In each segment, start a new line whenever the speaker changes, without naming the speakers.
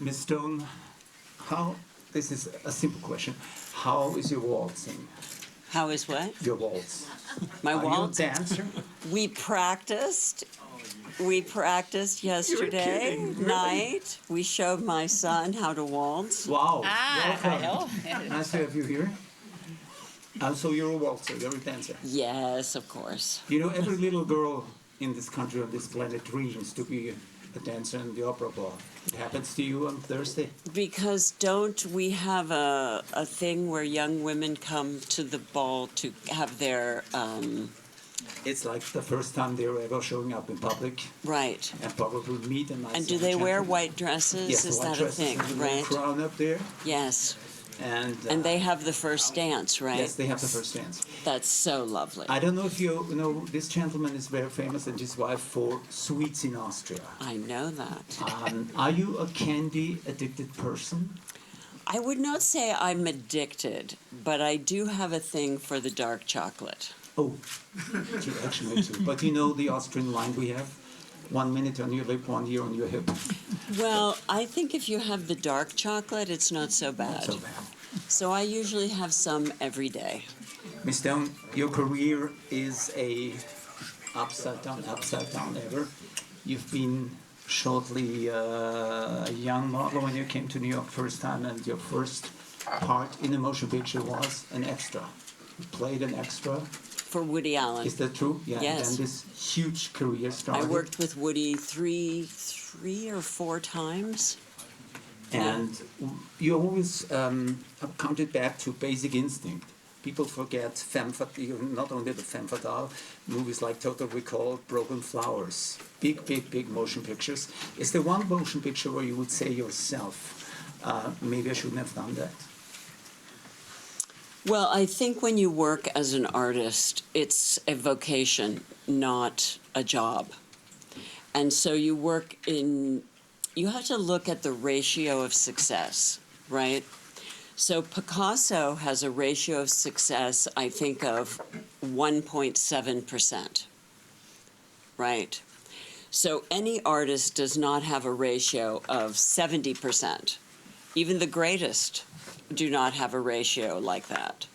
Miss Stone, this is a simple question. How is your waltzing?
How is what?
Your waltz.
My waltz?
Are you a dancer?
We practiced. We practiced yesterday
kidding,
night. We showed my son how to waltz.
Wow.
Hello.
Welcome. Nice to have you here. So you're a waltzer, you're a dancer.
Yes, of course.
You know, every little girl in this country, on this planet, dreams to be a dancer in the opera ball. It happens to you on Thursday?
Because don't we have a thing where young women come to the ball to have their...
It's like the first time they're ever showing up in public.
Right.
And probably meet a nice
And do they wear
gentleman.
white dresses?
Yes,
Is
white
that a
dresses
thing?
with a little
Right.
crown up there.
Yes.
And
they have the first dance, right?
Yes, they have the first dance.
That's so lovely.
I don't know if you know, this gentleman is very famous and his wife for sweets in Austria.
I know that.
Are you a candy addicted person?
I would not say I'm addicted, but I do have a thing for the dark chocolate.
Oh, actually too. But you know the Austrian line we have? 1 minute on your lip, 1 year on your hip.
Well, I think if you have the dark chocolate, it's not so bad.
Not so bad.
So I usually have some every day.
Miss Stone, your career is a upside down ever. You've been shortly a young model when you came to New York first time, and your first part in a motion picture was an extra. You played an extra.
For Woody Allen.
Is that true? Yeah.
Yes.
And this huge career started.
I worked with Woody three or four times.
And you always counted back to Basic Instinct. People forget femme fatale, not only the femme fatale, movies like Total Recall, Broken Flowers, big motion pictures. Is there one motion picture where you would say yourself, maybe I shouldn't have done that?
Well, I think when you work as an artist, it's a vocation, not a job. And so you have to look at the ratio of success, right? So Picasso has a ratio of success, I think, of 1.7%, right? So any artist does not have a ratio of 70%. Even the greatest do not have a ratio like that.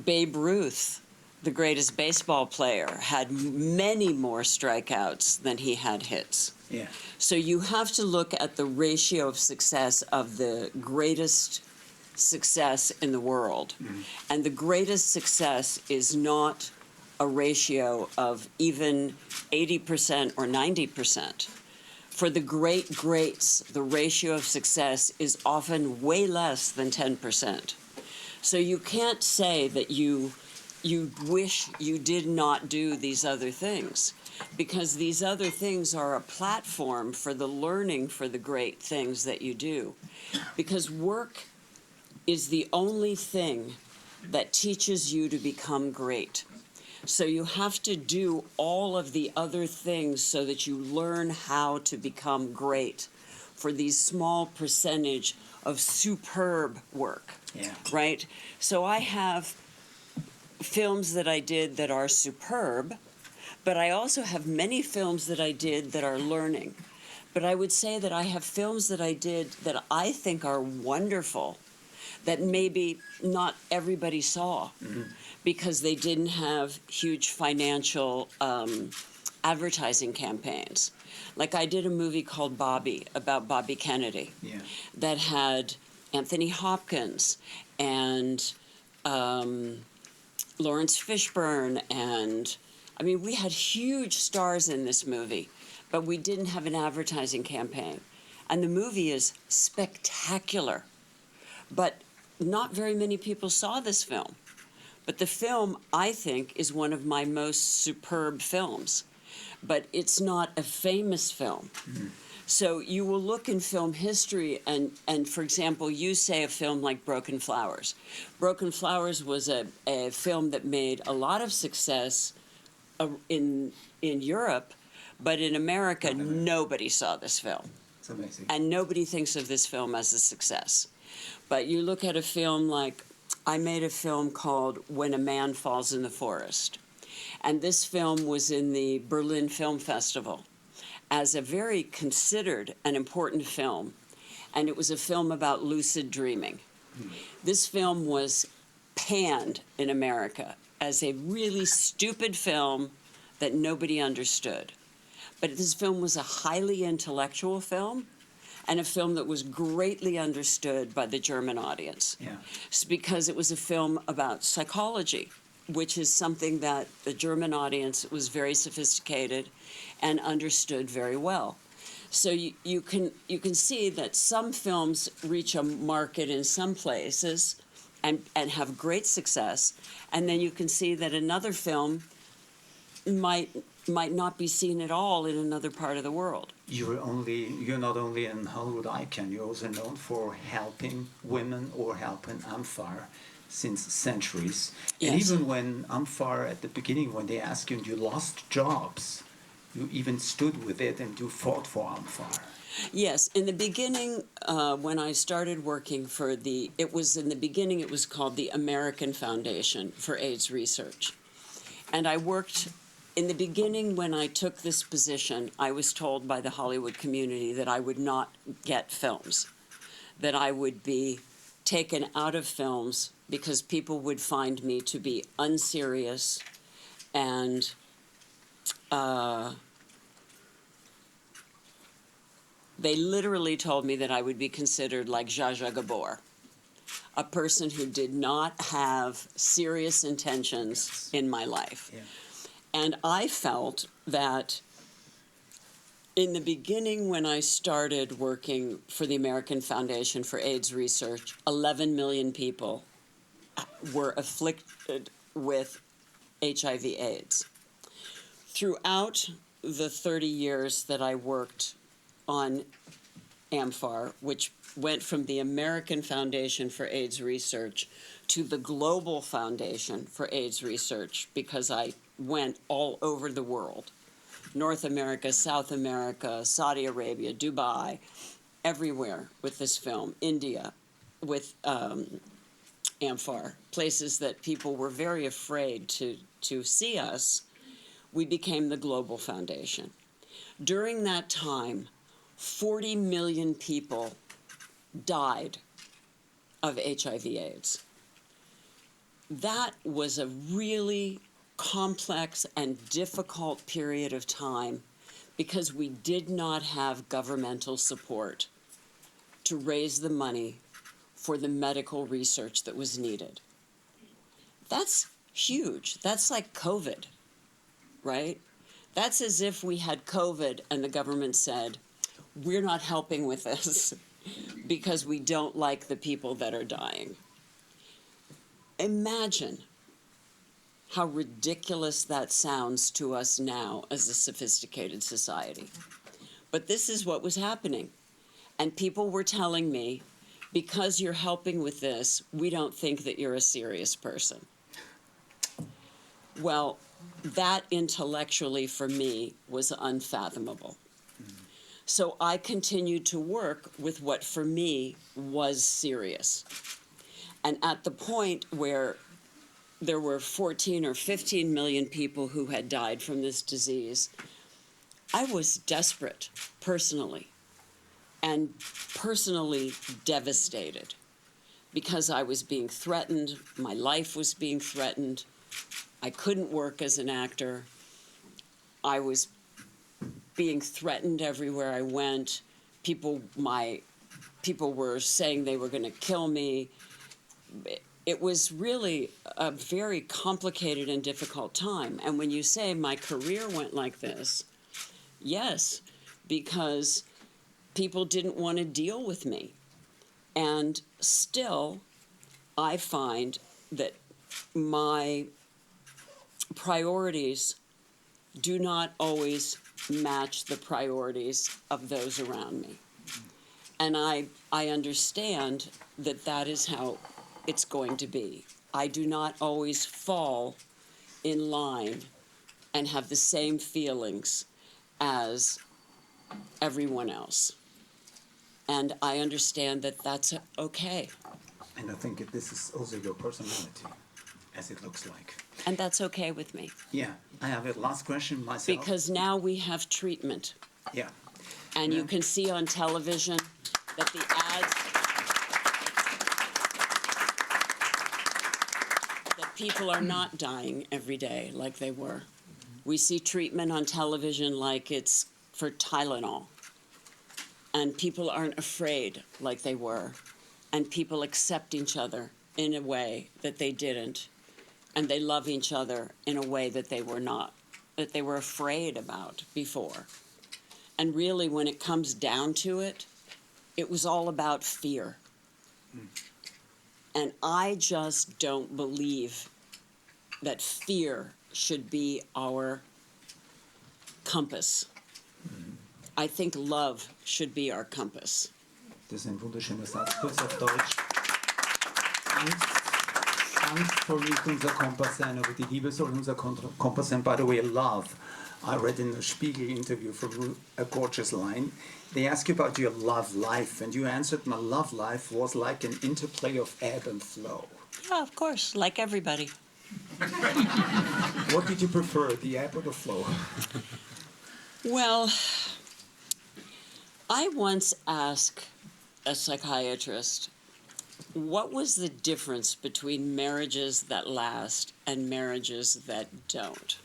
Babe Ruth, the greatest baseball player, had many more strikeouts than he had hits.
Yeah.
So you have to look at the ratio of success of the greatest success in the world. Mm-hmm. And the greatest success is not a ratio of even 80% or 90%. For the greats, the ratio of success is often way less than 10%. So you can't say that you wish you did not do these other things, because these other things are a platform for the learning for the great things that you do. Because work is the only thing that teaches you to become great. So you have to do all of the other things so that you learn how to become great for these small percentage of superb work, right? So I have films that I did that are superb, but I also have many films that I did that are learning. But I would say that I have films that I did that I think are wonderful that maybe not everybody saw, because they didn't have huge financial advertising campaigns. Like I did a movie called Bobby, about Bobby Kennedy, that had Anthony Hopkins and Lawrence Fishburne, and I mean, we had huge stars in this movie, but we didn't have an advertising campaign. And the movie is spectacular, but not very many people saw this film. But the film, I think, is one of my most superb films, but it's not a famous film. Mm-hmm. So you will look in film history, and for example, you say a film like Broken Flowers. Broken Flowers was a film that made a lot of success in Europe, but in America, nobody saw this film.
It's amazing.
And nobody thinks of this film as a success. But you look at a film like, I made a film called When a Man Falls in the Forest. And this film was in the Berlin Film Festival. as a very considered and important film, and it was a film about lucid dreaming. This film was panned in America as a really stupid film that nobody understood. But this film was a highly intellectual film, and a film that was greatly understood by the German audience.
Yeah.
It's because it was a film about psychology, which is something that the German audience was very sophisticated and understood very well. So you can see that some films reach a market in some places and have great success, and then you can see that another film might not be seen at all in another part of the world.
You're not only an Hollywood icon, you're also known for helping women or helping Amfar since centuries.
Yes.
And even when Amfar, at the beginning, when they asked you and you lost jobs, you even stood with it and you fought for Amfar.
Yes, in the beginning, when I started working for it was called the American Foundation for AIDS Research. And I worked, in the beginning when I took this position, I was told by the Hollywood community that I would not get films, that I would be taken out of films because people would find me to be unserious and they literally told me that I would be considered like Zsa Zsa Gabor, a person who did not have serious intentions in my life.
Yeah.
And I felt that in the beginning, when I started working for the American Foundation for AIDS Research, 11 million people were afflicted with HIV/AIDS. Throughout the 30 years that I worked on AMFAR, which went from the American Foundation for AIDS Research to the Global Foundation for AIDS Research, because I went all over the world, North America, South America, Saudi Arabia, Dubai, everywhere with this film, India, with AMFAR, places that people were very afraid to see us. We became the Global Foundation. During that time, 40 million people died of HIV/AIDS. That was a really complex and difficult period of time because we did not have governmental support to raise the money for the medical research that was needed. That's huge. That's like COVID, right? That's as if we had COVID and the government said, we're not helping with this because we don't like the people that are dying. Imagine how ridiculous that sounds to us now as a sophisticated society. But this is what was happening. And people were telling me, because you're helping with this, we don't think that you're a serious person. Well, that intellectually for me was unfathomable. So I continued to work with what for me was serious. And at the point where there were 14 or 15 million people who had died from this disease, I was desperate personally, and personally devastated, because I was being threatened, my life was being threatened, I couldn't work as an actor, I was being threatened everywhere I went. People were saying they were going to kill me. It was really a very complicated and difficult time. And when you say my career went like this, yes, because people didn't want to deal with me. And still, I find that my priorities do not always match the priorities of those around me. And I understand that that is how it's going to be. I do not always fall in line and have the same feelings as everyone else. And I understand that that's okay.
And I think this is also your personality, as it looks like.
And that's okay with me.
Yeah, I have a last question myself.
Because now we have treatment
Yeah.
And you can see on television that the ads, that people are not dying every day like they were. We see treatment on television like it's for Tylenol. And people aren't afraid like they were. And people accept each other in a way that they didn't. And they love each other in a way that they were not, that they were afraid about before. And really, when it comes down to it, it was all about fear. And I just don't believe that fear should be our compass. I think love should be our compass.
Das ist ein wunderschöner Satz, kurz auf Deutsch. Angst soll nicht unser Kompass sein, aber die Liebe soll unser Kompass sein. By the way, love. I read in a Spiegel interview from a gorgeous line. They ask you about your love life, and you answered, my love life was like an interplay of ebb and flow.
Yeah, of course, like everybody.
What did you prefer, the ebb or the flow?
Well, I once asked a psychiatrist, what was the difference between marriages that last and marriages that don't?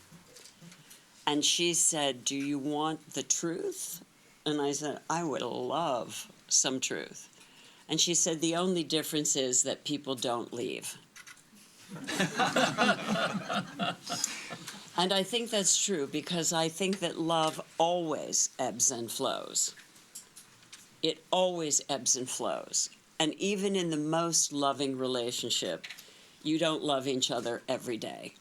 And she said, do you want the truth? And I said, I would love some truth. And she said, the only difference is that people don't leave. And I think that's true, because I think that love always ebbs and flows. It always ebbs and flows. And even in the most loving relationship, you don't love each other every day.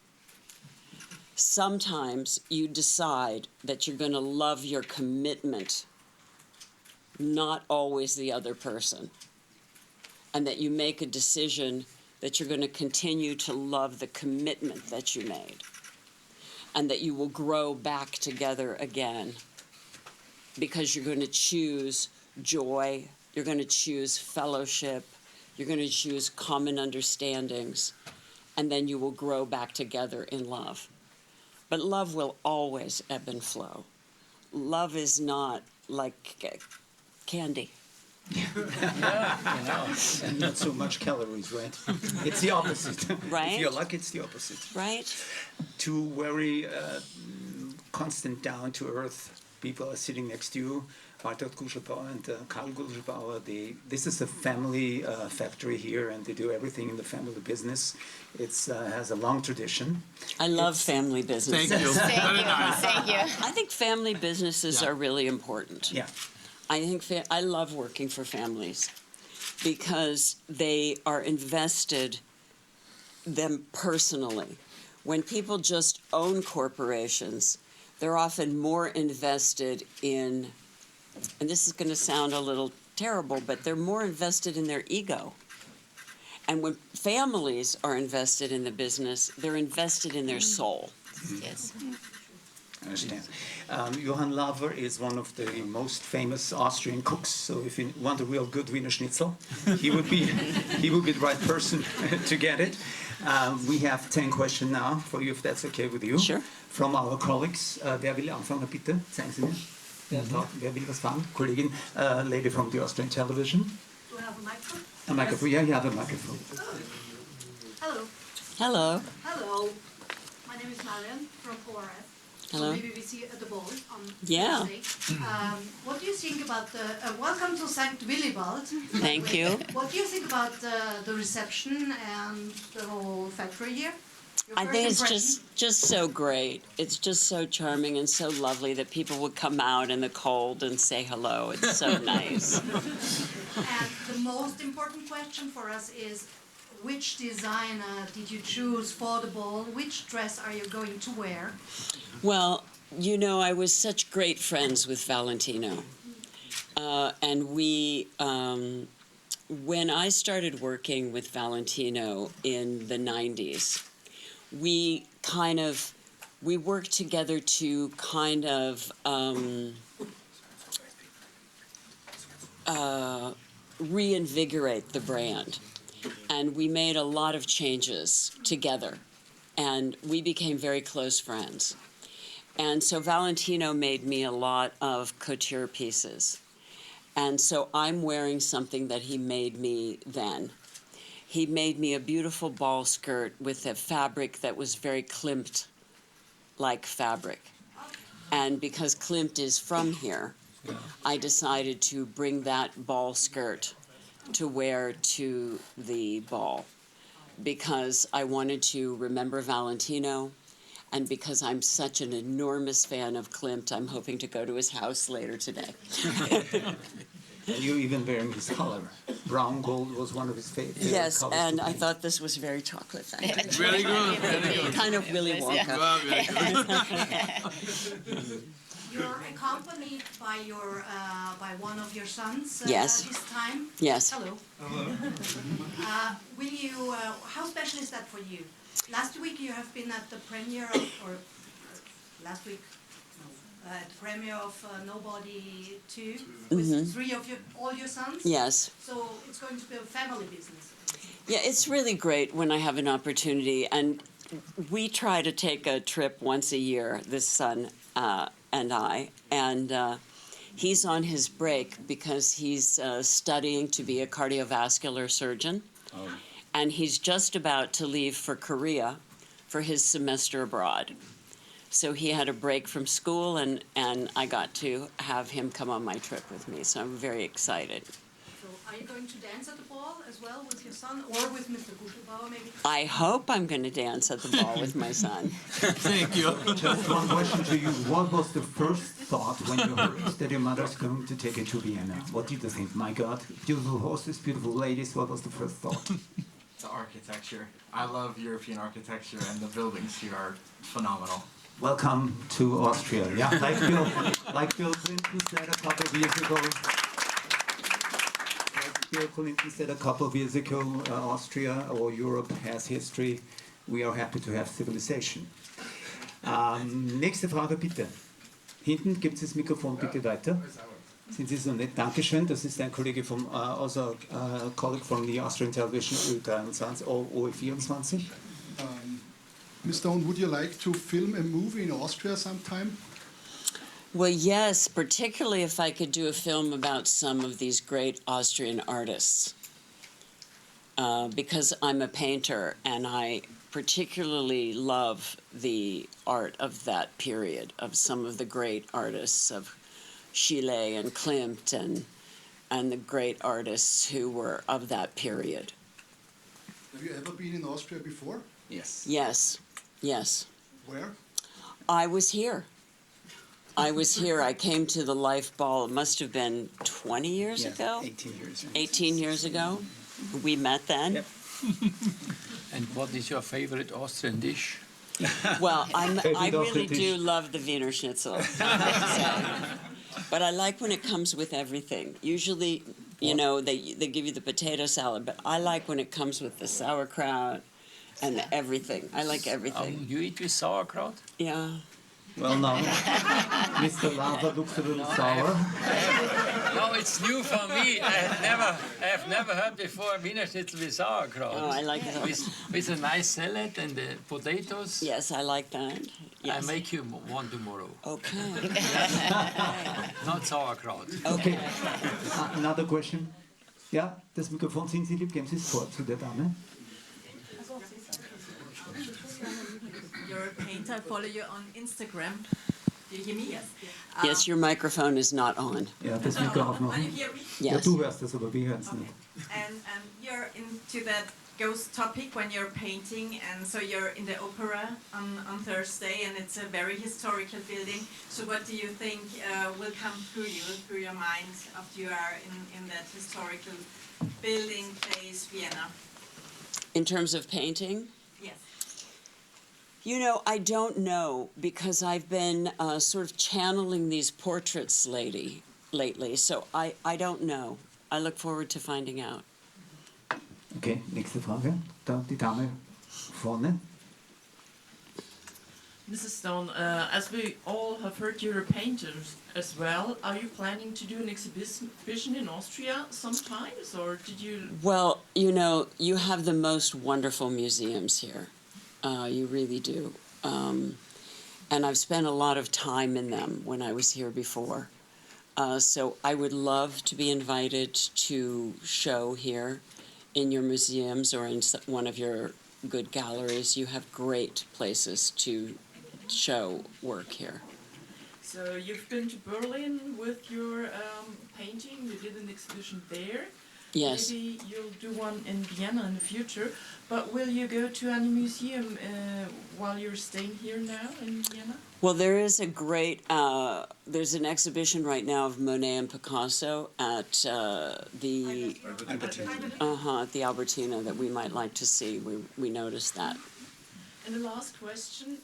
Sometimes you decide that you're going to love your commitment, not always the other person. And that you make a decision that you're going to continue to love the commitment that you made. And that you will grow back together again. Because you're going to choose joy, you're going to choose fellowship, you're going to choose common understandings, and then you will grow back together in love. But love will always ebb and flow. Love is not like candy.
And not so much calories, right? It's the opposite.
Right?
If you're lucky, it's the opposite.
Right?
Two very constant, down-to-earth people are sitting next to you. Guschlbauer and Karl Guschlbauer. This is a family factory here, and they do everything in the family business. It has a long tradition.
I love family businesses.
Thank you.
Thank you. Thank you.
I think family businesses are really important.
Yeah.
I think I love working for families because they are invested them personally. When people just own corporations, they're often more invested in, and this is going to sound a little terrible, but they're more invested in their ego. And when families are invested in the business, they're invested in their soul.
Yes.
I understand. Johann Laver is one of the most famous Austrian cooks. So if you want a real good Wiener Schnitzel, he would be the right person to get it. We have 10 questions now for you, if that's okay with you.
Sure.
From our colleagues. Wer will anfangen, bitte? Zeigen Sie mir. Wer will was fragen? Kollegin, lady from the Austrian television.
Do I have a microphone?
A microphone. Yeah, you have a microphone.
Hello.
Hello.
Hello. My name is Marian from ORF.
Hello.
So maybe we see you at the ball on
Yeah.
Thursday. What do you think about the... welcome to St. Willibald.
Thank you.
What do you think about the reception and the whole factory here? Your
I
first
think it's
impression?
just so great. It's just so charming and so lovely that people would come out in the cold and say hello. It's so nice.
And the most important question for us is, which designer did you choose for the ball? Which dress are you going to wear?
Well, you know, I was such great friends with Valentino. And we, when I started working with Valentino in the 90s, we worked together to kind of reinvigorate the brand. And we made a lot of changes together. And we became very close friends. And so Valentino made me a lot of couture pieces. And so I'm wearing something that he made me then. He made me a beautiful ball skirt with a fabric that was very Klimt-like fabric. And because Klimt is from here, I decided to bring that ball skirt to wear to the ball because I wanted to remember Valentino, and because I'm such an enormous fan of Klimt, I'm hoping to go to his house later today.
And you're even wearing his color. Brown gold was one of his favorite
Yes,
colors.
and
to
I
paint.
thought this was very chocolate.
Very good, very good.
Kind of Willy Wonka.
Well, very good.
You're accompanied by your by one of your sons
Yes.
this time.
Yes.
Hello. Will you? How special is that for you? Last week you have been at the premiere of, or last week, at the premiere of Nobody 2 with three of all your sons.
Yes.
So it's going to be a family business.
Yeah, it's really great when I have an opportunity, and we try to take a trip once a year, this son and I, and he's on his break because he's studying to be a cardiovascular surgeon, and he's just about to leave for Korea for his semester abroad. So he had a break from school, and I got to have him come on my trip with me, so I'm very excited.
So are you going to dance at the ball as well with your son, or with Mr. Guschlbauer maybe?
I hope I'm going to dance at the ball with my son.
Thank you.
Just one question to you. What was the first thought when you heard that your mother's going to take you to Vienna? What did you think? My God, beautiful horses, beautiful ladies. What was the first thought?
The architecture. I love European architecture, and the buildings here are phenomenal.
Welcome to Austria. Yeah, like Bill Clinton said a couple of years ago. Bill Clinton said a couple of years ago, Austria or Europe has history. We are happy to have civilization. Nächste Frage bitte. Hinten gibt es das Mikrofon bitte weiter. Sind Sie so nett? Dankeschön. Das ist ein Kollege vom, also colleague from the Austrian Television Ö23, OE24.
Ms. Stone, would you like to film a movie in Austria sometime?
Well, yes, particularly if I could do a film about some of these great Austrian artists. Because I'm a painter and I particularly love the art of that period, of some of the great artists of Schiele and Klimt and the great artists who were of that period.
Have you ever been in Austria before?
Yes.
Yes, yes.
Where?
I was here. I came to the Life Ball, it must have been 20 years ago?
18 years.
18 years ago. We met then.
Yep.
And what is your favorite Austrian dish?
Well, I
Favorite
really
Austrian
do
dish?
love the Wiener Schnitzel. But I like when it comes with everything. Usually, you know, they give you the potato salad, but I like when it comes with the sauerkraut and everything. I like everything.
You eat with sauerkraut?
Yeah.
Well, now, Mr. Lava looks a little sour.
No, it's new for me. I have never heard before Wiener Schnitzel with sauerkraut.
Oh, I like that.
With a nice salad and the potatoes.
Yes, I like that. Yes.
I make you one tomorrow.
Okay.
Not sauerkraut.
Okay.
Another question. Ja, das Mikrofon, sind Sie lieb, geben Sie es vor zu der Dame.
You're a painter. I follow you on Instagram. Do you hear me? Yes.
Yes, your microphone is not on.
Ja, das Mikro
Can you
aufmachen.
hear me?
Ja,
Yes.
du hörst das, aber wir hören es nicht.
And you're into that ghost topic when you're painting, and so you're in the opera on Thursday, and it's a very historical building. So what do you think will come through your mind after you are in that historical building, place, Vienna?
In terms of painting?
Yes.
You know, I don't know because I've been sort of channeling these portraits lately, so I don't know. I look forward to finding out.
Okay, nächste Frage. Da die Dame vorne.
Mrs. Stone, as we all have heard, you're a painter as well. Are you planning to do an exhibition in Austria sometimes, or did you?
Well, you know, you have the most wonderful museums here. You really do. and I've spent a lot of time in them when I was here before. So I would love to be invited to show here in your museums or in one of your good galleries. You have great places to show work here.
So you've been to Berlin with your painting. You did an exhibition there.
Yes.
Maybe you'll do one in Vienna in the future. But will you go to any museum while you're staying here now in Vienna?
Well, there is a great, there's an exhibition right now of Monet and Picasso at the Albertina that we might like to see. We noticed that.
And the last question,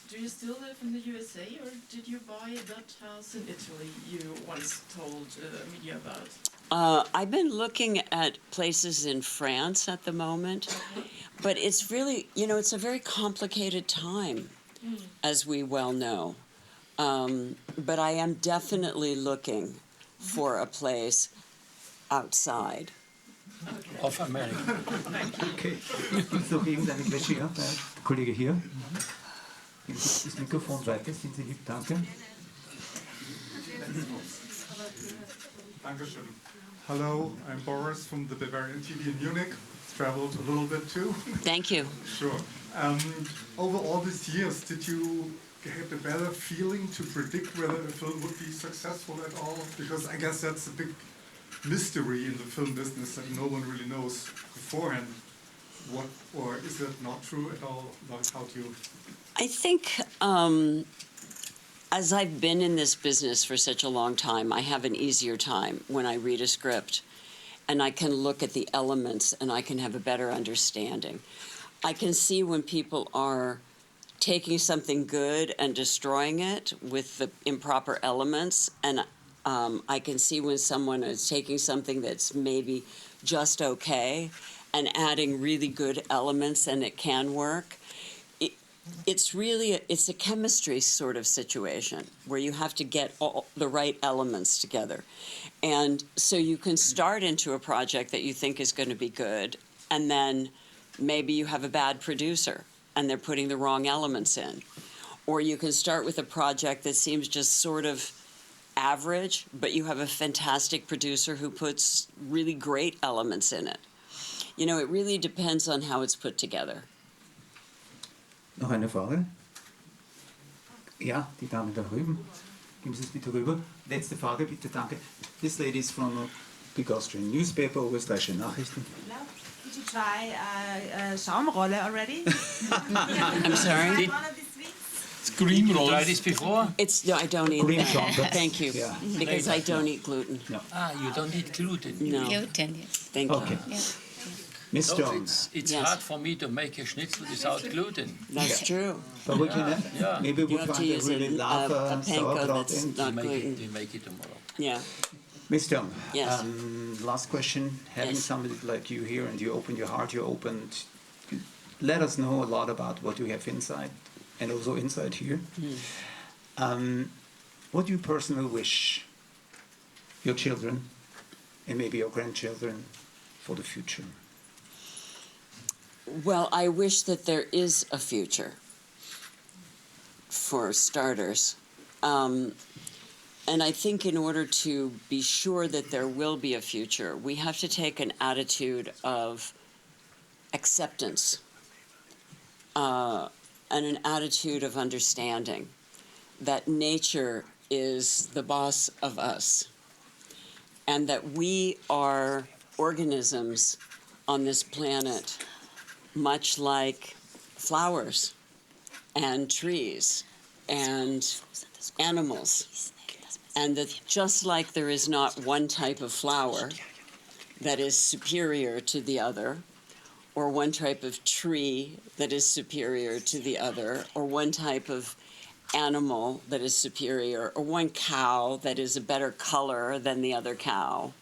do you still live in the USA or did you buy a Dutch house in Italy you once told media about?
I've been looking at places in France at the moment, but it's really, it's a very complicated time, as we well know. But I am definitely looking for a place outside.
Of America.
Okay. So geben Sie eine Fläche her, der Kollege hier. Geben Sie das Mikrofon weiter, sind Sie lieb, danke.
Dankeschön. Hello, I'm Boris from the Bavarian TV in Munich. Traveled a little bit too.
Thank you.
Sure. Over all these years, did you get a better feeling to predict whether a film would be successful at all? Because I guess that's a big mystery in the film business that no one really knows beforehand. What, or is it not true at all? Like, how do you?
I think as I've been in this business for such a long time, I have an easier time when I read a script and I can look at the elements and I can have a better understanding. I can see when people are taking something good and destroying it with the improper elements, and I can see when someone is taking something that's maybe just okay and adding really good elements and it can work. It's a chemistry sort of situation where you have to get all the right elements together. And so you can start into a project that you think is going to be good, and then maybe you have a bad producer and they're putting the wrong elements in. Or you can start with a project that seems just sort of average, but you have a fantastic producer who puts really great elements in it. It really depends on how it's put together.
Noch eine Frage? Ja, die Dame da drüben. Geben Sie es bitte rüber. Letzte Frage, bitte, danke. This lady is from a big Austrian newspaper, Österreichische Nachrichten.
Did you try Schaumrolle already?
I'm sorry?
One of these sweets?
It's green rolls. Tried this before?
No, I don't eat
Green
that.
chocolate.
Thank you.
Yeah.
Because I don't eat gluten.
No.
You don't eat gluten.
No.
Gluten, yes.
Thank
Okay.
you.
Yeah.
Miss
So
Jones.
it's
Yes.
hard for me to make a schnitzel without gluten.
That's true.
But we can,
Yeah.
maybe
You
we'll
have to
find a
use
really
a
lava
panko
sauerkraut
that's
in.
not
We
gluten.
make it tomorrow.
Yeah.
Miss Jones.
Yes.
Last question. Having
Yes.
somebody like you here and you opened your heart, you opened, let us know a lot about what you have inside and also inside here. What do you personally wish your children and maybe your grandchildren for the future?
Well, I wish that there is a future, for starters. And I think in order to be sure that there will be a future, we have to take an attitude of acceptance and an attitude of understanding that nature is the boss of us and that we are organisms on this planet much like flowers and trees and animals, and that just like there is not one type of flower that is superior to the other, or one type of tree that is superior to the other, or one type of animal that is superior, or one cow that is a better color than the other cow,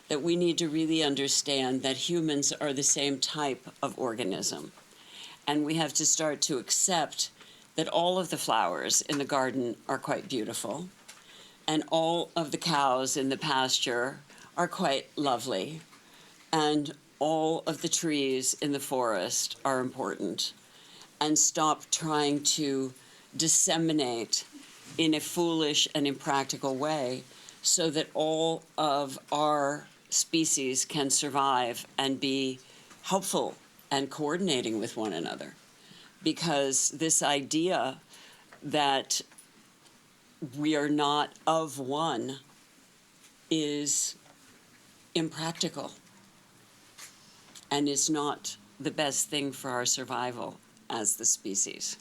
that we need to really understand that humans are the same type of organism. And we have to start to accept that all of the flowers in the garden are quite beautiful, and all of the cows in the pasture are quite lovely, and all of the trees in the forest are important, and stop trying to disseminate in a foolish and impractical way so that all of our species can survive and be helpful and coordinating with one another. Because this idea that we are not of one is impractical and is not the best thing for our survival as the species.